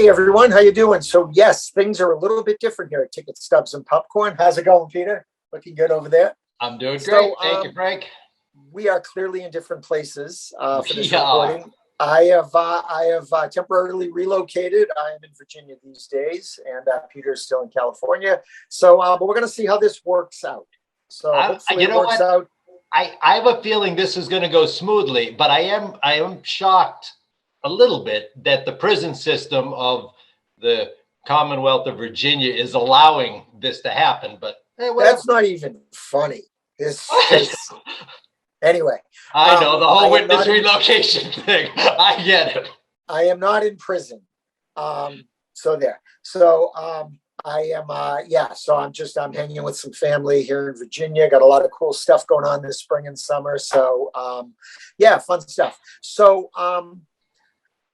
Hey everyone, how you doing? So yes, things are a little bit different here at Ticket Stubs and Popcorn. How's it going, Peter? Looking good over there. I'm doing great. Thank you, Frank. We are clearly in different places for this We are. recording. I have temporarily relocated. I am in Virginia these days, and Peter's still in California. So, but we're going to see how this works out. So hopefully it works out. I have a feeling this is going to go smoothly, but I am shocked a little bit that the prison system of the Commonwealth of Virginia is allowing this to happen. But that's not even funny. Anyway. I know the whole witness relocation thing. I get it. I am not in prison. So there. So I am so I'm hanging with some family here in Virginia. Got a lot of cool stuff going on this spring and summer. So fun stuff.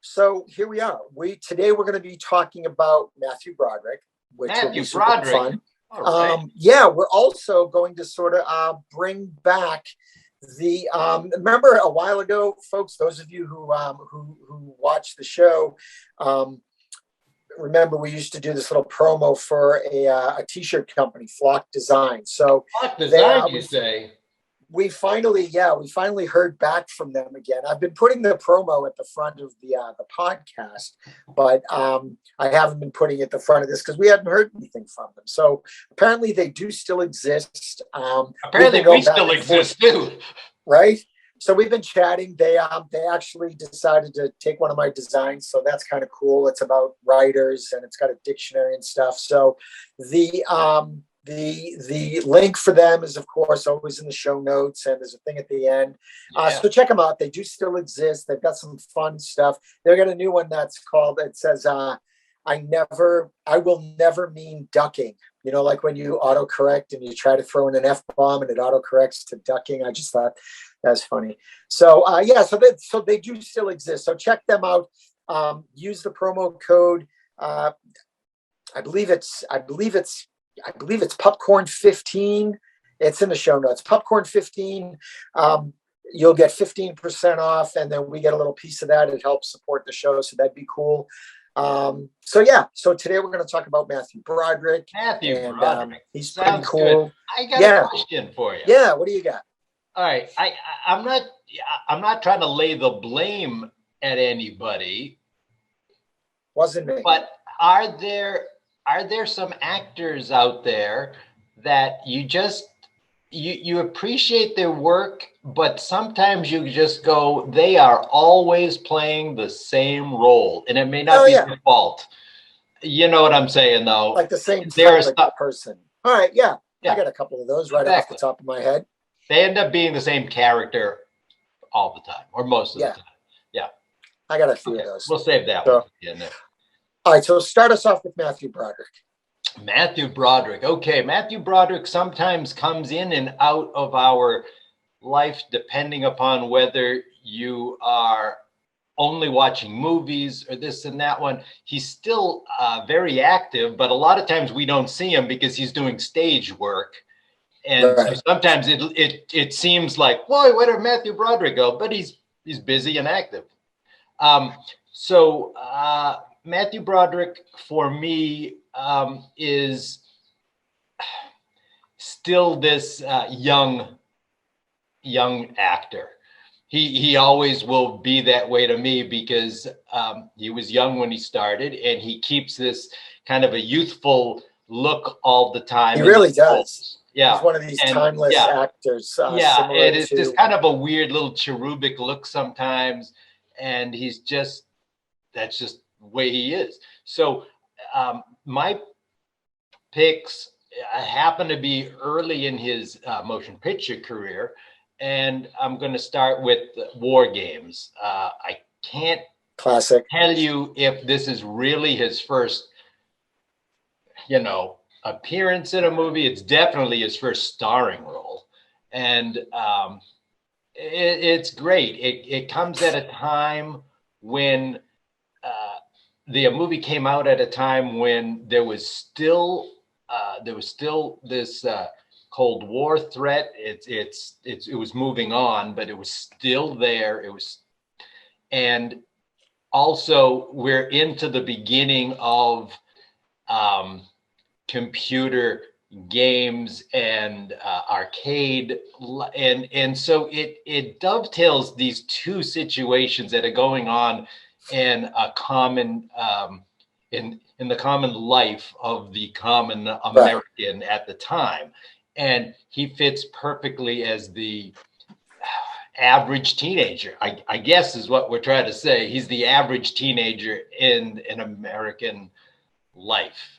So here we are. Today we're going to be talking about Matthew Broderick, which will be super fun. Right. We're also going to sort of bring back the remember a while ago, folks, those of you who watched the show, remember we used to do this little promo for a t-shirt company, Flock Design. So Flock Design, you say? We finally heard back from them again. I've been putting the promo at the front of the podcast, but I haven't been putting it at the front of this because we hadn't heard anything from them. So apparently they do still exist. Apparently we still exist too. Right? So we've been chatting. They actually decided to take one of my designs, so that's kind of cool. It's about writers and it's got a dictionary and stuff. So the link for them is, of course, always in the show notes, and there's a thing at the end. So check them out. They do still exist. They've got some fun stuff. They've got a new one that's called, it says, I will never mean ducking. You know, like when you autocorrect and you try to throw in an F-bomb and it autocorrects to ducking. I just thought that's funny. So, so they do still exist. So check them out. Use the promo code. I believe it's popcorn 15. It's in the show notes. Popcorn 15. You'll get 15% off, and then we get a little piece of that. It helps support the show, so that'd be cool. So today we're going to talk about Matthew Broderick. Broderick. He's Sounds pretty cool. Good. I got a question for you. Yeah, what do you got? All right. I'm not trying to lay the blame at anybody. Wasn't me. But are there some actors out there that you appreciate their work, but sometimes you just go, they are always playing the same role, and it may not be their fault. You know what I'm saying, though? Like the same type of person. All right, yeah. I got a couple of those right off the top of my head. They end up being the same character all the time, or most of the time. Yeah. I got a few of those. We'll save that one. All right, so start us off with Matthew Broderick. Matthew Broderick. Okay, Matthew Broderick sometimes comes in and out of our life depending upon whether you are only watching movies or this and that one. He's still very active, but a lot of times we don't see him because he's doing stage work. And so sometimes it seems like, boy, where did Matthew Broderick go? But he's busy and active. Matthew Broderick, for me, is still this young actor. He always will be that way to me because he was young when he started, and he keeps this kind of a youthful look all the time. He really does. Yeah, he's one of these timeless actors. And it's just kind of a weird little cherubic look sometimes, and that's just the way he is. So my picks happen to be early in his motion picture career, and I'm going to start with War Games. I can't tell you if this is really his first, appearance in a movie. It's definitely his first starring role, and it's great. It comes at a time when the movie came out at a time when there was still this Cold War threat. It was moving on, but it was still there. And also we're into the beginning of computer games and arcade, and so it dovetails these two situations that are going on in a common in the common life of the common American at the time, and he fits perfectly as the average teenager, I guess is what we're trying to say. He's the average teenager in an American life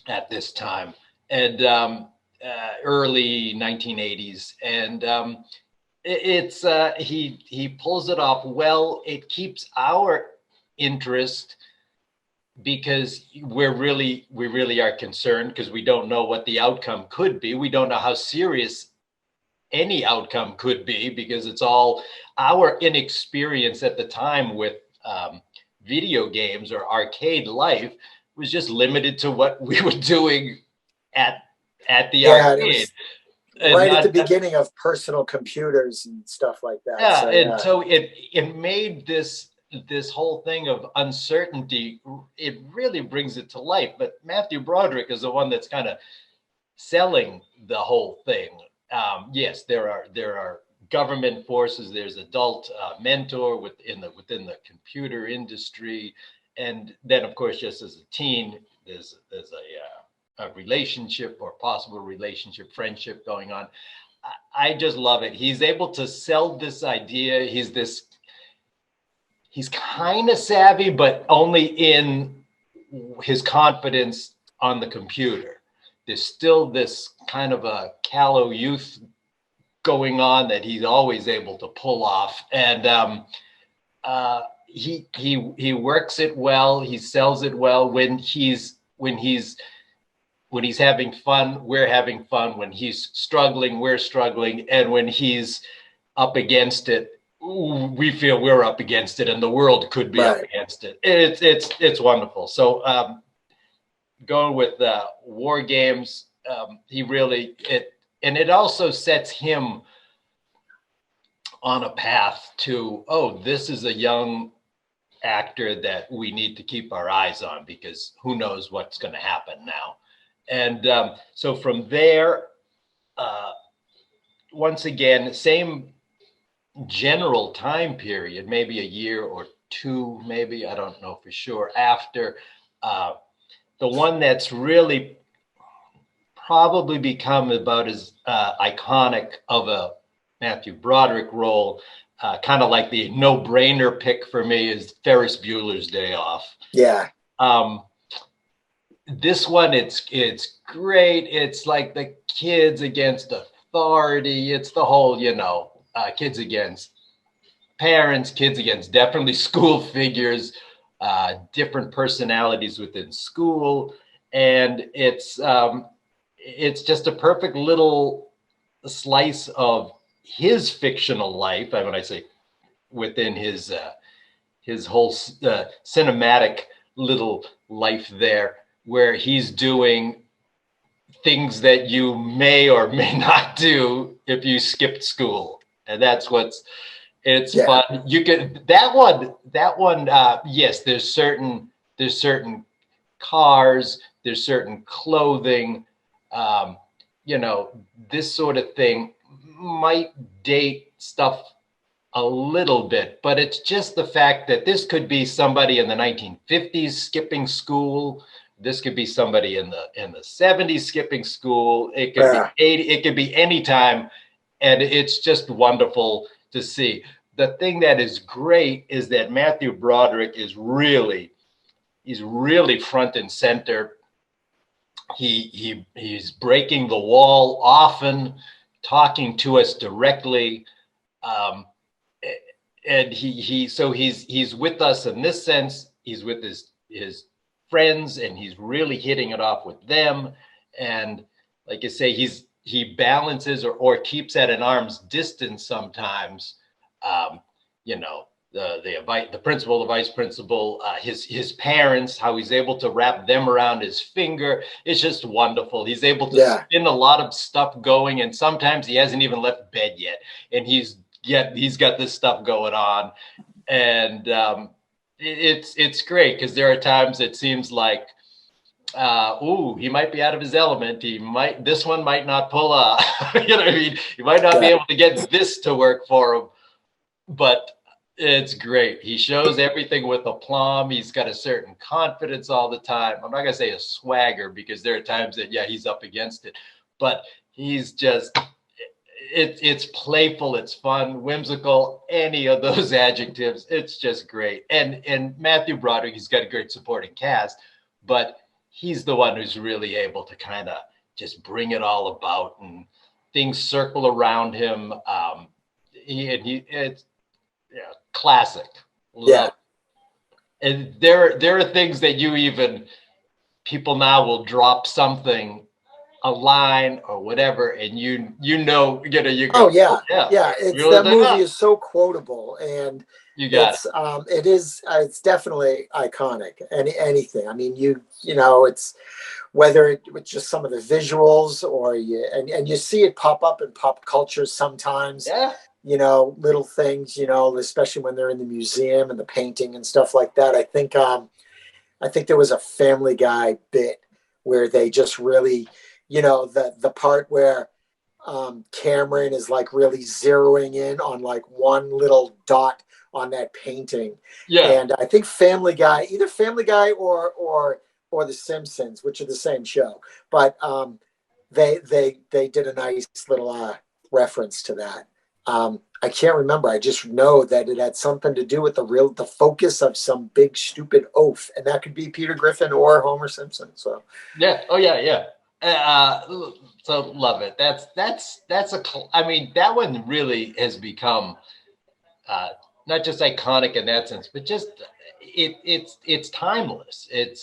at this time, and early 1980s, and he pulls it off well. It keeps our interest because we really are concerned, because we don't know what the outcome could be. We don't know how serious any outcome could be, because it's all our inexperience at the time with video games or arcade life was just limited to what we were doing at the arcade. Right at the beginning of personal computers and stuff like that. Yeah, so it made this whole thing of uncertainty, it really brings it to life. But Matthew Broderick is the one that's kind of selling the whole thing. Yes, there are government forces. There's adult mentor within the computer industry, and then of course, just as a teen, there's a relationship or possible relationship, friendship going on. I just love it. He's able to sell this idea. He's kind of savvy, but only in his confidence on the computer. There's still this kind of a callow youth going on that he's always able to pull off. And he works it well. He sells it well. When he's having fun, we're having fun. When he's struggling, we're struggling. And when he's up against it, we feel we're up against it, and the world could be up against it. It's wonderful. So going with War Games, it also sets him on a path to, this is a young actor that we need to keep our eyes on, because who knows what's going to happen now. And so from there, once again, same general time period, maybe a year or two, maybe, I don't know for sure, after the one that's really probably become about as iconic of a Matthew Broderick role, kind of like the no-brainer pick for me, is Ferris Bueller's Day Off. Yeah. This one, it's great. It's like the kids against authority. It's the whole, kids against parents, kids against definitely school figures, different personalities within school. And it's just a perfect little slice of his fictional life. When I say within his whole cinematic little life there, where he's doing things that you may or may not do if you skipped school. And that's it's fun. You can, that one, yes, there's certain cars, there's certain clothing, this sort of thing might date stuff a little bit, but it's just the fact that this could be somebody in the 1950s skipping school. This could be somebody in the 70s skipping school. It could be 80. It could be any time, and it's just wonderful to see. The thing that is great is that Matthew Broderick is really front and center. He's breaking the wall often, talking to us directly, and he's with us in this sense. He's with his friends, and he's really hitting it off with them. And like I say, he balances or keeps at an arm's distance sometimes. The principal, the vice principal, his parents, how he's able to wrap them around his finger. It's just wonderful. He's able to spin a lot of stuff going, and sometimes he hasn't even left bed yet, and he's got this stuff going on. And it's great because there are times it seems like, he might be out of his element. This one might not pull a, you know what I mean? He might not be able to get this to work for him, but it's great. He shows everything with aplomb. He's got a certain confidence all the time. I'm not going to say a swagger because there are times that, he's up against it, but he's just, it's playful, it's fun, whimsical, any of those adjectives. It's just great. And Matthew Broderick, he's got a great supporting cast, but he's the one who's really able to kind of just bring it all about, and things circle around him. It's classic. Yeah. And there are things that people now will drop something, a line or whatever, and you go, oh yeah. It's really, that movie is so quotable, and it's definitely iconic. Anything. I mean, it's whether it's just some of the visuals, or you see it pop up in pop culture sometimes. Yeah. Little things, especially when they're in the museum and the painting and stuff like that. I think there was a Family Guy bit where they just really, the part where Cameron is like really zeroing in on like one little dot on that painting. Yeah. And I think either Family Guy or The Simpsons, which are the same show, but they did a nice little reference to that. I can't remember. I just know that it had something to do with the focus of some big stupid oaf, and that could be Peter Griffin or Homer Simpson. So yeah. Oh yeah. So love it. I mean, that one really has become not just iconic in that sense, but just it's timeless. It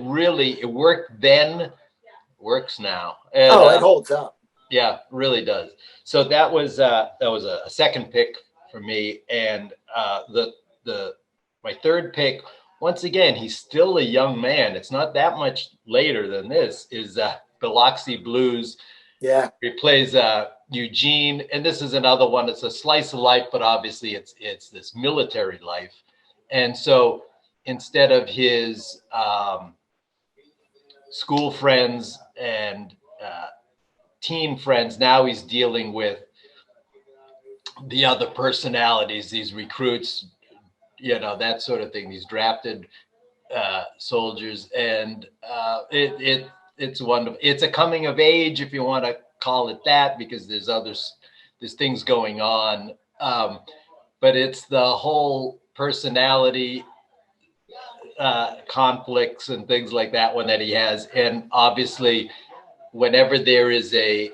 really worked then, works now. And, it holds up. Yeah, really does. So that was a second pick for me, and my third pick. Once again, he's still a young man. It's not that much later than this. Is Biloxi Blues. Yeah, he plays Eugene, and this is another one. It's a slice of life, but obviously it's this military life, and so instead of his school friends and teen friends, now he's dealing with the other personalities, these recruits, that sort of thing, these drafted soldiers, and it's wonderful. It's a coming of age, if you want to call it that, because there's things going on, but it's the whole personality conflicts and things like that one that he has. And obviously whenever there is a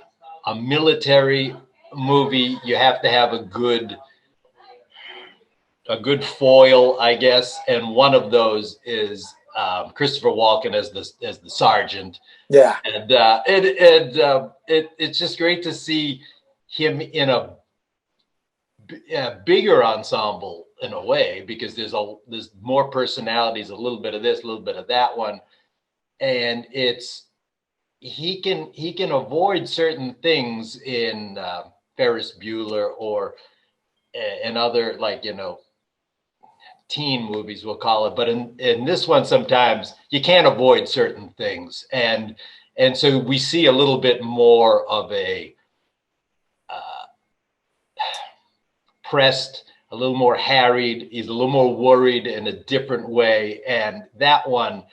military movie, you have to have a good foil, I guess, and one of those is Christopher Walken as the sergeant. Yeah, and it's just great to see him in a bigger ensemble in a way, because there's more personalities, a little bit of this, a little bit of that one, and he can avoid certain things in Ferris Bueller or in other, like, teen movies, we'll call it. But in this one, sometimes you can't avoid certain things. And so we see a little bit more of a pressed, a little more harried. He's a little more worried in a different way. And that one,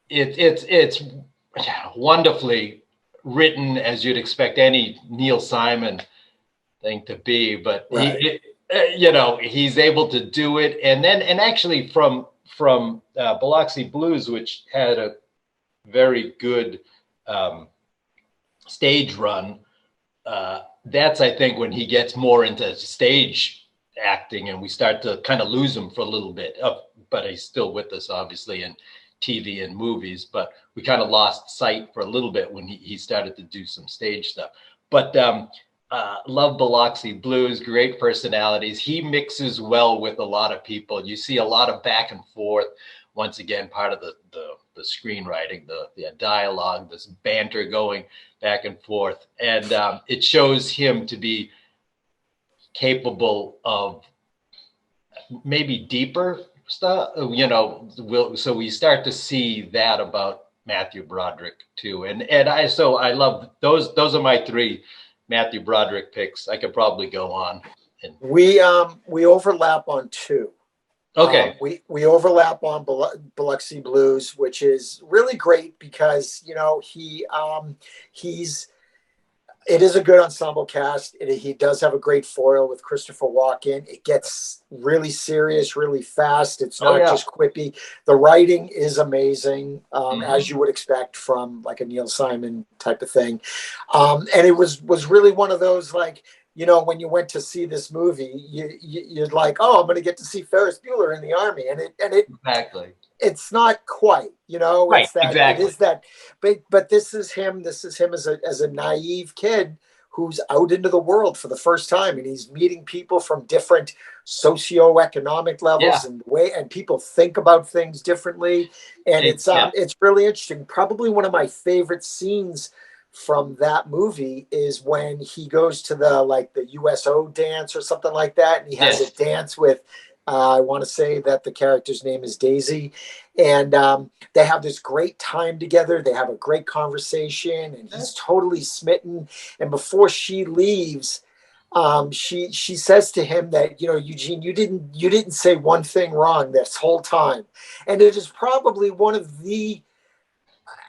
it's wonderfully written, as you'd expect any Neil Simon thing to be, but right. He's able to do it. And actually from Biloxi Blues, which had a very good stage run, that's, I think, when he gets more into stage acting, and we start to kind of lose him for a little bit. But he's still with us, obviously, in TV and movies, but we kind of lost sight for a little bit when he started to do some stage stuff. But love Biloxi Blues, great personalities. He mixes well with a lot of people. You see a lot of back and forth. Once again, part of the screenwriting, the dialogue, this banter going back and forth. And it shows him to be capable of maybe deeper stuff, so we start to see that about Matthew Broderick too. And I love those. Those are my three Matthew Broderick picks. I could probably go on. We overlap on two. Okay. We overlap on Biloxi Blues, which is really great because it is a good ensemble cast. He does have a great foil with Christopher Walken. It gets really serious, really fast. It's not just quippy. The writing is amazing, as you would expect from like a Neil Simon type of thing. And it was really one of those, like, when you went to see this movie, you're like, oh, I'm going to get to see Ferris Bueller in the Army. And it exactly. It's not quite, right, it's that, exactly. it is that, but this is him as a naive kid who's out into the world for the first time, and he's meeting people from different socioeconomic levels and people think about things differently. And it's really interesting. Probably one of my favorite scenes from that movie is when he goes to the USO dance or something like that. And he has a dance with, I want to say that the character's name is Daisy, and they have this great time together. They have a great conversation, and he's totally smitten. And before she leaves, she says to him that, Eugene, you didn't say one thing wrong this whole time. And it is probably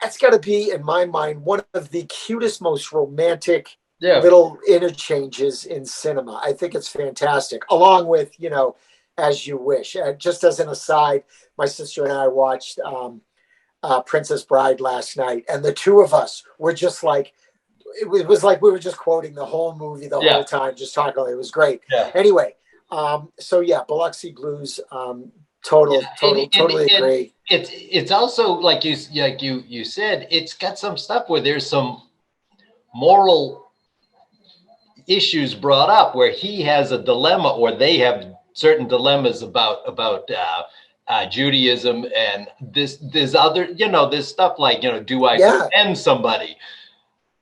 it's got to be, in my mind, one of the cutest, most romantic little interchanges in cinema. I think it's fantastic, along with, As You Wish. Just as an aside, my sister and I watched Princess Bride last night, and the two of us were just like, it was like we were just quoting the whole movie the whole time, just talking. It was great. Anyway, Biloxi Blues, totally agree. It's also like you said, it's got some stuff where there's some moral issues brought up where he has a dilemma, or they have certain dilemmas about Judaism and this other, this stuff like, do I defend somebody?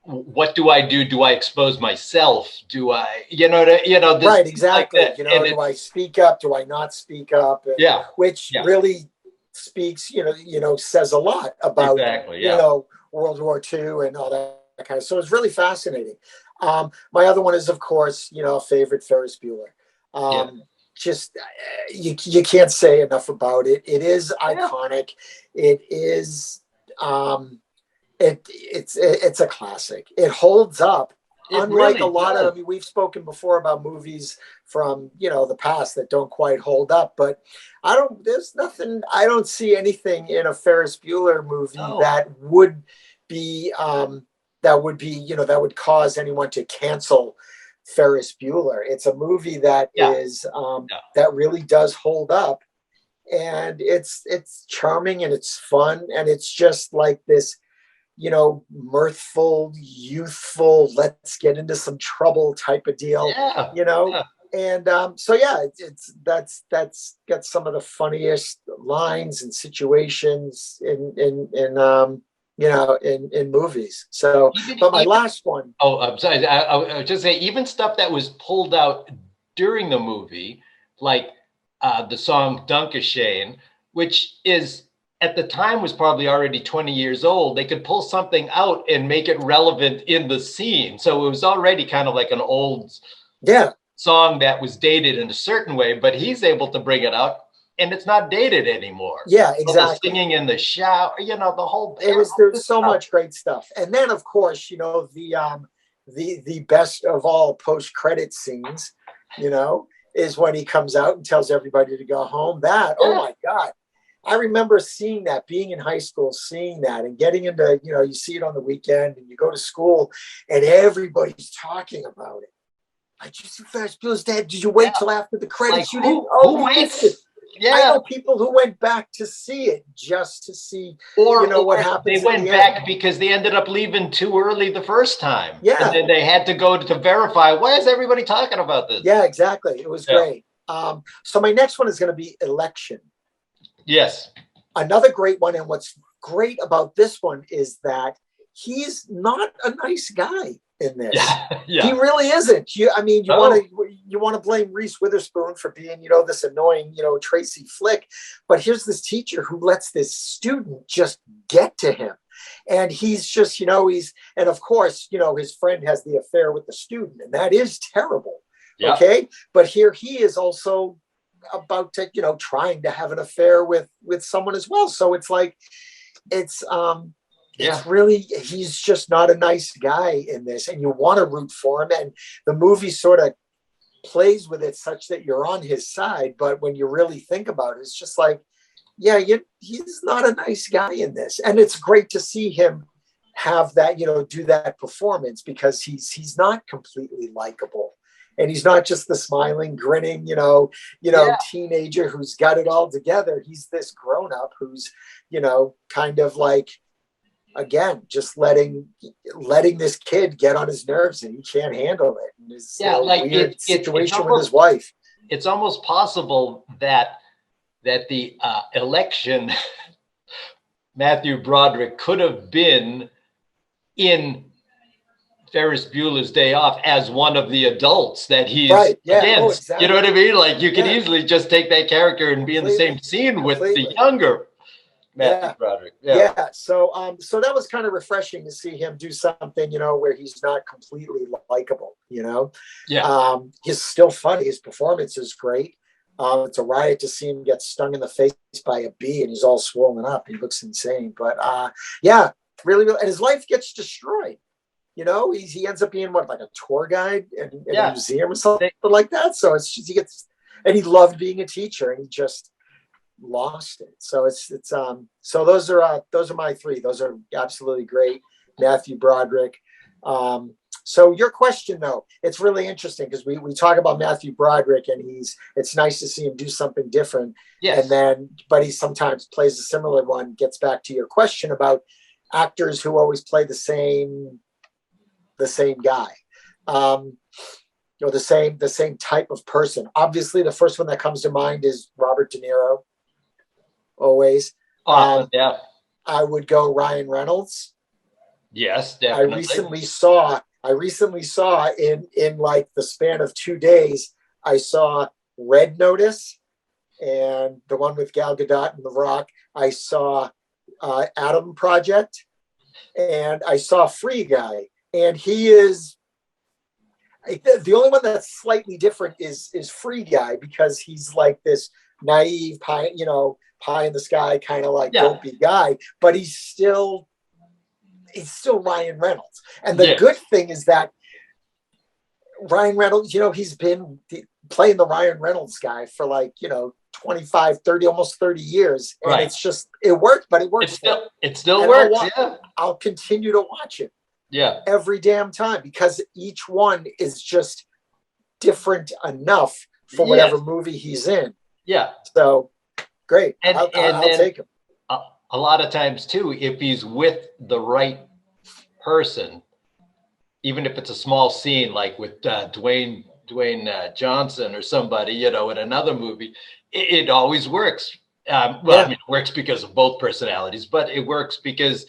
What do I do? Do I expose myself? Do I, this, right, exactly. Like do I speak up? Do I not speak up? And, which really speaks, says a lot about, World War II and all that kind of. So it's really fascinating. My other one is, of course, favorite, Ferris Bueller. Just you can't say enough about it. It is iconic. It is it's a classic. It holds up. Unlike a lot of, we've spoken before about movies from the past that don't quite hold up, but I don't see anything in a Ferris Bueller movie that would be that would cause anyone to cancel Ferris Bueller. It's a movie that is that really does hold up, and it's charming and it's fun, and it's just like this, mirthful, youthful, let's get into some trouble type of deal. And that's got some of the funniest lines and situations in movies. So, but my last one. Oh, I'm sorry. I was just saying, even stuff that was pulled out during the movie, like the song Dunkashane, which is at the time was probably already 20 years old. They could pull something out and make it relevant in the scene. So it was already kind of like an old song that was dated in a certain way, but he's able to bring it out. And it's not dated anymore. Yeah, exactly. So the singing in the shower, the whole. There's so much great stuff, and then of course, the best of all post-credit scenes, is when he comes out and tells everybody to go home. Oh my God, I remember seeing that, being in high school, seeing that, and getting into, you see it on the weekend, and you go to school, and everybody's talking about it. Did you see Ferris Bueller's Dead? Did you wait till after the credits? Like, you didn't. Who waits? Yeah. I know people who went back to see it just to see, what happens. They went back because they ended up leaving too early the first time. Yeah. And then they had to go to verify, why is everybody talking about this? Yeah, exactly. It was great. So my next one is going to be Election. Yes. Another great one. And what's great about this one is that he's not a nice guy in this. He really isn't. You want you want to blame Reese Witherspoon for being, this annoying, Tracy Flick. But here's this teacher who lets this student just get to him. And he's just, and of course, his friend has the affair with the student, and that is terrible. Yeah. Okay. But here he is also about to, trying to have an affair with someone as well. So it's like, it's really, he's just not a nice guy in this, and you want to root for him. And the movie sort of plays with it such that you're on his side. But when you really think about it, it's just like, yeah, he's not a nice guy in this. And it's great to see him have that, do that performance, because he's not completely likable. And he's not just the smiling, grinning, teenager who's got it all together. He's this grown up who's, kind of like, again, just letting this kid get on his nerves, and he can't handle it. And his weird situation with his wife. It's almost possible that the election, Matthew Broderick could have been in Ferris Bueller's Day Off as one of the adults that he's against. Exactly. You know what I mean? Like, you could easily just take that character and be in the same scene with the younger Matthew Broderick. Yeah. So that was kind of refreshing to see him do something, where he's not completely likable, he's still funny. His performance is great. It's a riot to see him get stung in the face by a bee, and he's all swollen up. He looks insane, but really, and his life gets destroyed. He ends up being like a tour guide in a museum or something like that. So it's just, and he loved being a teacher, and he just lost it. So so those are my three. Those are absolutely great. Matthew Broderick. So your question, though, it's really interesting, because we talk about Matthew Broderick, and it's nice to see him do something different. Yes. But he sometimes plays a similar one. Gets back to your question about actors who always play the same guy, the same type of person. Obviously, the first one that comes to mind is Robert De Niro. Always. I would go Ryan Reynolds. Yes, definitely. I recently saw in like the span of 2 days, I saw Red Notice, and the one with Gal Gadot and The Rock. I saw Adam Project, and I saw Free Guy. And he is the only one that's slightly different is Free Guy, because he's like this naive pie in the sky kind of like dopey guy, but he's still Ryan Reynolds. And the good thing is that Ryan Reynolds, he's been playing the Ryan Reynolds guy for like, 25, 30, almost 30 years. And it's just, it worked, but it works. It still works. I'll continue to watch it. Yeah. Every damn time, because each one is just different enough for whatever movie he's in. Yeah. So great. I'll take him. A lot of times too, if he's with the right person, even if it's a small scene, like with Dwayne Johnson or somebody, in another movie, it always works. I mean, it works because of both personalities, but it works because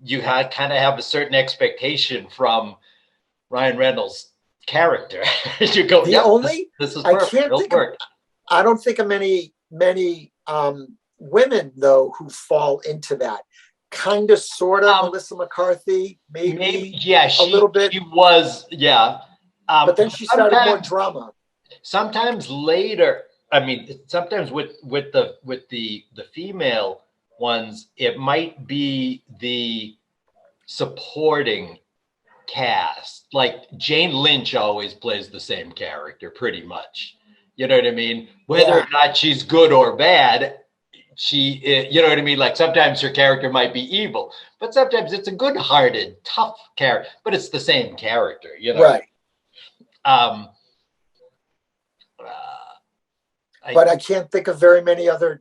you kind of have a certain expectation from Ryan Reynolds' character. You go, this is perfect. I don't think of many women though who fall into that. Kind of, sort of. Melissa McCarthy, maybe a little bit. She was, but then she started more drama. Sometimes later, I mean, sometimes with the female ones, it might be the supporting cast. Like Jane Lynch always plays the same character, pretty much. You know what I mean? Whether or not she's good or bad, you know what I mean? Like sometimes her character might be evil, but sometimes it's a good-hearted, tough character, but it's the same character, Right. But I can't think of very many other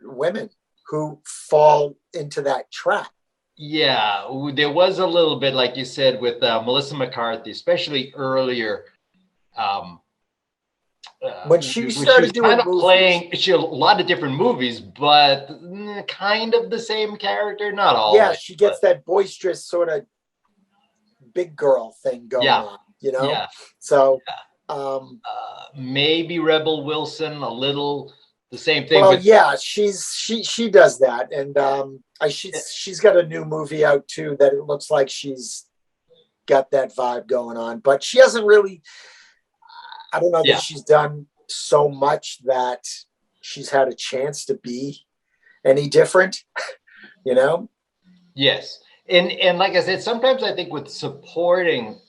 women who fall into that trap. Yeah, there was a little bit, like you said, with Melissa McCarthy, especially earlier. When she started doing kind of playing, a lot of different movies, but kind of the same character, not all. Yeah, she gets that boisterous sort of big girl thing going on, Yeah. So Maybe Rebel Wilson, a little the same thing. Well, yeah, she does that, and she's got a new movie out too that it looks like she's got that vibe going on, but she hasn't really. I don't know that she's done so much that she's had a chance to be any different, you know? Yes. And like I said, sometimes I think with supporting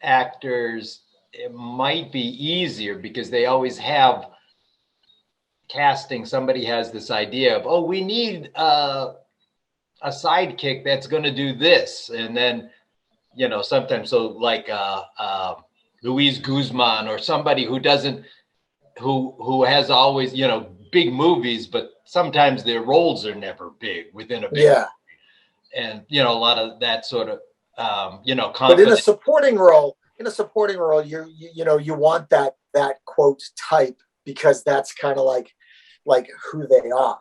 actors, it might be easier because they always have casting. Somebody has this idea of, oh, we need a sidekick that's going to do this. And then, you know, sometimes so like Luis Guzman or somebody who doesn't, who has always, you know, big movies, but sometimes their roles are never big within a big movie. And, you know, a lot of that sort of, you know, but in a supporting role, you want that quote type, because that's kind of like who they are.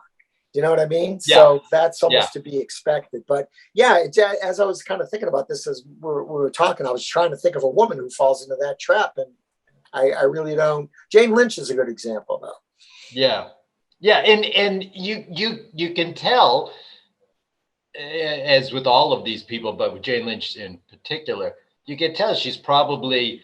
You know what I mean? Yeah. So that's almost to be expected. But yeah, as I was kind of thinking about this as we were talking, I was trying to think of a woman who falls into that trap, and I really don't. Jane Lynch is a good example, though. Yeah, yeah, and you can tell, as with all of these people, but with Jane Lynch in particular, you can tell she's probably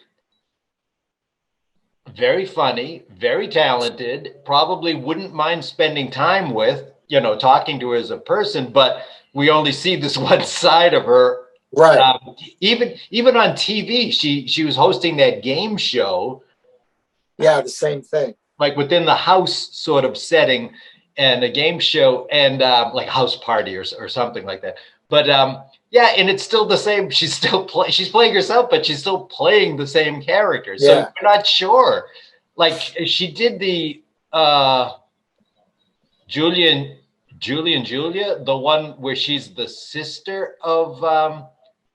very funny, very talented, probably wouldn't mind spending time with, you know, talking to her as a person, but we only see this one side of her. Right. Even on TV, she was hosting that game show. Yeah, the same thing. Like within the house sort of setting, and a game show, and like house party or something like that. But yeah, and it's still the same. She's playing herself, but she's still playing the same character. So you're not sure. Like she did the Julia, the one where she's the sister of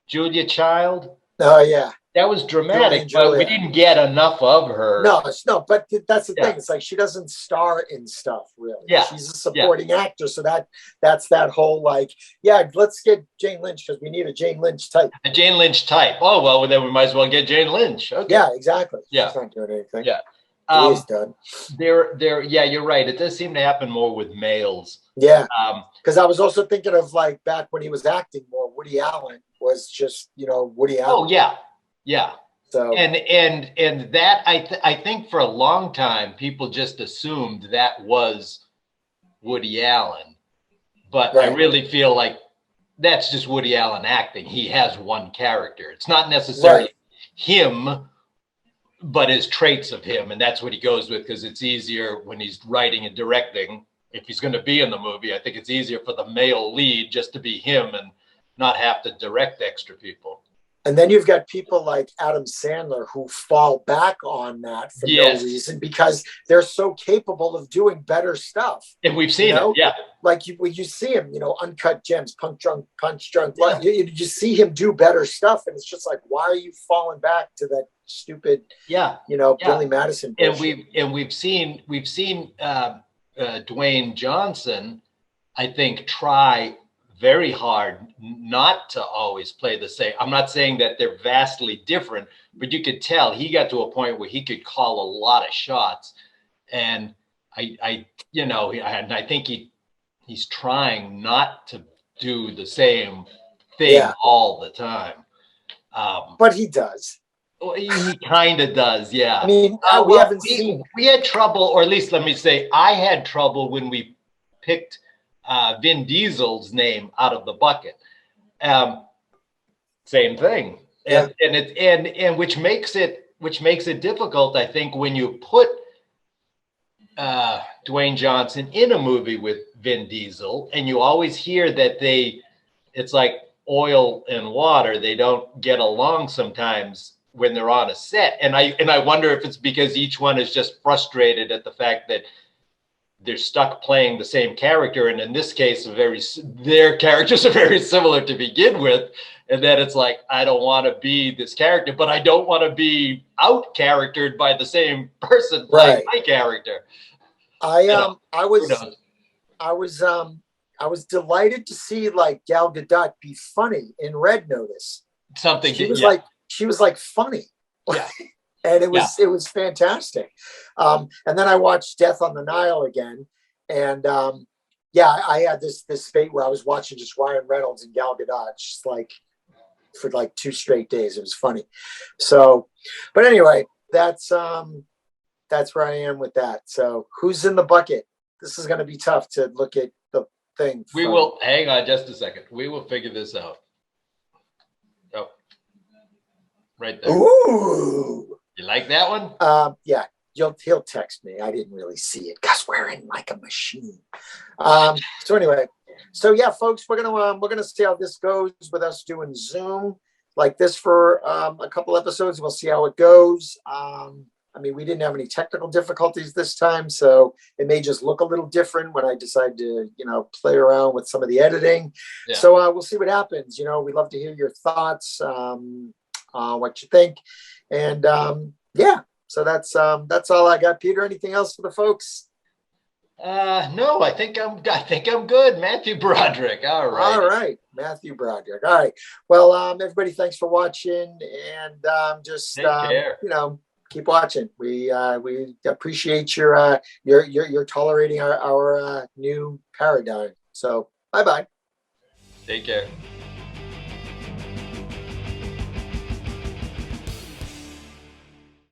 Julia Child. Oh yeah. That was dramatic, but we didn't get enough of her. No, but that's the thing. It's like she doesn't star in stuff, really. Yeah. She's a supporting actor. So that's that whole like, let's get Jane Lynch because we need a Jane Lynch type. A Jane Lynch type. Oh, well, then we might as well get Jane Lynch. Okay. Yeah, exactly. Yeah. She's not doing anything. Yeah. He's done. Yeah, you're right. It does seem to happen more with males. Yeah. Because I was also thinking of like back when he was acting more, Woody Allen was just, Woody Allen. Oh, yeah. Yeah. So and that I think for a long time people just assumed that was Woody Allen, but I really feel like that's just Woody Allen acting. He has one character. It's not necessarily him, but his traits of him, and that's what he goes with because it's easier when he's writing and directing. If he's going to be in the movie, I think it's easier for the male lead just to be him and not have to direct extra people. And then you've got people like Adam Sandler who fall back on that for no reason because they're so capable of doing better stuff. And we've seen it, Like you see him, Uncut Gems, Punch Drunk. You see him do better stuff, and it's just like, why are you falling back to that stupid, Billy Madison bullshit? And we've seen Dwayne Johnson, I think, try very hard not to always play the same. I'm not saying that they're vastly different, but you could tell he got to a point where he could call a lot of shots. And I think he's trying not to do the same thing all the time. But he does. He kind of does, yeah. I mean, we had trouble, or at least let me say, I had trouble when we picked Vin Diesel's name out of the bucket. Same thing, and which makes it difficult, I think, when you put Dwayne Johnson in a movie with Vin Diesel, and you always hear that it's like oil and water. They don't get along sometimes when they're on a set, and I wonder if it's because each one is just frustrated at the fact that they're stuck playing the same character. And in this case, their characters are very similar to begin with. And then it's like, I don't want to be this character, but I don't want to be out charactered by the same person playing my character. I was delighted to see like Gal Gadot be funny in Red Notice. Something she was like funny. Yeah. And it was fantastic. And then I watched Death on the Nile again. And I had this fate where I was watching just Ryan Reynolds and Gal Gadot just like for like 2 straight days. It was funny. So, but anyway, that's where I am with that. So who's in the bucket? This is going to be tough to look at the thing. We will hang on just a second. We will figure this out. Oh, right there. Ooh. You like that one? Yeah. He'll text me. I didn't really see it because we're in like a machine. So anyway, yeah, folks, we're gonna see how this goes with us doing Zoom like this for a couple episodes. We'll see how it goes. I mean, we didn't have any technical difficulties this time, so it may just look a little different when I decide to, play around with some of the editing. Yeah. So we'll see what happens. We'd love to hear your thoughts, what you think, and yeah. So that's all I got. Peter, anything else for the folks? No, I think I'm good. Matthew Broderick. All right. All right. Matthew Broderick. All right. Well, everybody, thanks for watching, and just take care. Keep watching. We appreciate your tolerating our new paradigm. So bye-bye. Take care.